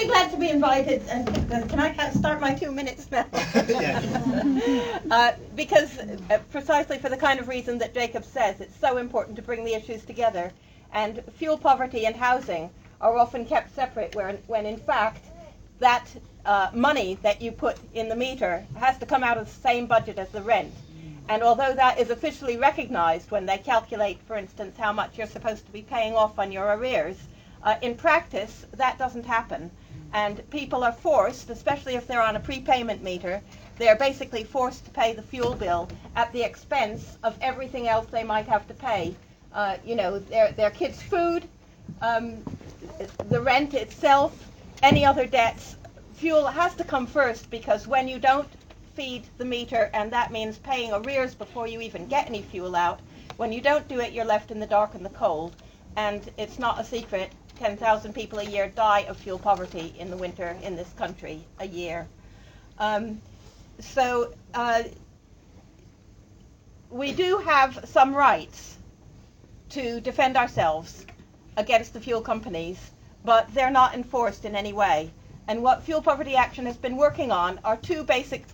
really glad to be invited. And can I start my 2 minutes now? Because precisely for the kind of reason that Jacob says, it's so important to bring the issues together. And fuel poverty and housing are often kept separate, when in fact that money that you put in the meter has to come out of the same budget as the rent. And although that is officially recognized when they calculate, for instance, how much you're supposed to be paying off on your arrears, in practice that doesn't happen. And people are forced, especially if they're on a prepayment meter, they're basically forced to pay the fuel bill at the expense of everything else they might have to pay. Their kids' food, the rent itself, any other debts. Fuel has to come first, because when you don't feed the meter, and that means paying arrears before you even get any fuel out, when you don't do it, you're left in the dark and the cold. And it's not a secret, 10,000 people a year die of fuel poverty in the winter in this country a year. We do have some rights to defend ourselves against the fuel companies, but they're not enforced in any way. And what Fuel Poverty Action has been working on are two basic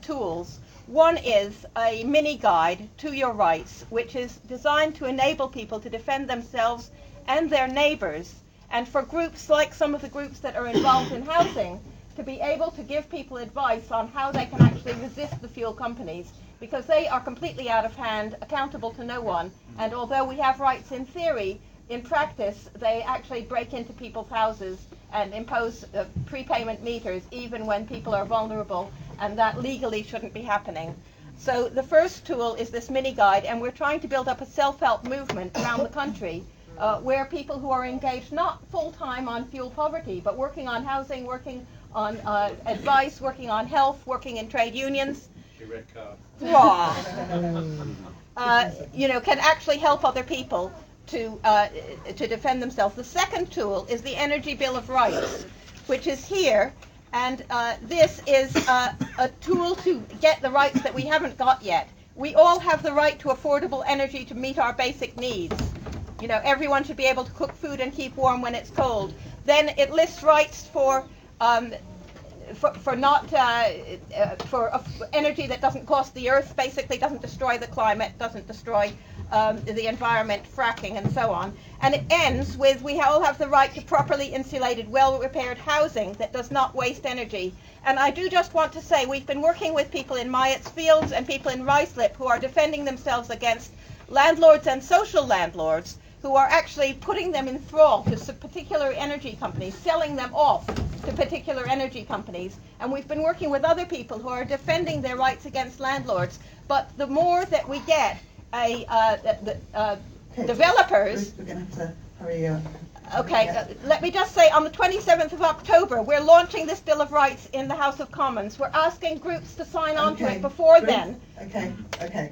tools. One is a mini guide to your rights, which is designed to enable people to defend themselves and their neighbors, and for groups like some of the groups that are involved in housing to be able to give people advice on how they can actually resist the fuel companies, because they are completely out of hand, accountable to no one, and although we have rights in theory, in practice they actually break into people's houses and impose prepayment meters even when people are vulnerable, and that legally shouldn't be happening. So the first tool is this mini guide, and we're trying to build up a self-help movement around the country where people who are engaged not full-time on fuel poverty, but working on housing, working on advice, working on health, working in trade unions, can actually help other people to defend themselves. The second tool is the Energy Bill of Rights, which is here, and this is a tool to get the rights that we haven't got yet. We all have the right to affordable energy to meet our basic needs. Everyone should be able to cook food and keep warm when it's cold. Then it lists rights for energy that doesn't cost the earth, basically doesn't destroy the climate, doesn't destroy the environment, fracking, and so on. And it ends with, we all have the right to properly insulated, well-repaired housing that does not waste energy. And I do just want to say, we've been working with people in Myatt's Fields and people in Ruislip who are defending themselves against landlords and social landlords who are actually putting them in thrall to particular energy companies, selling them off to particular energy companies. And we've been working with other people who are defending their rights against landlords. But the more that we get developers... We're going to have to hurry up. Okay, let me just say, on the 27th of October, we're launching this Bill of Rights in the House of Commons. We're asking groups to sign on to it before then. Okay.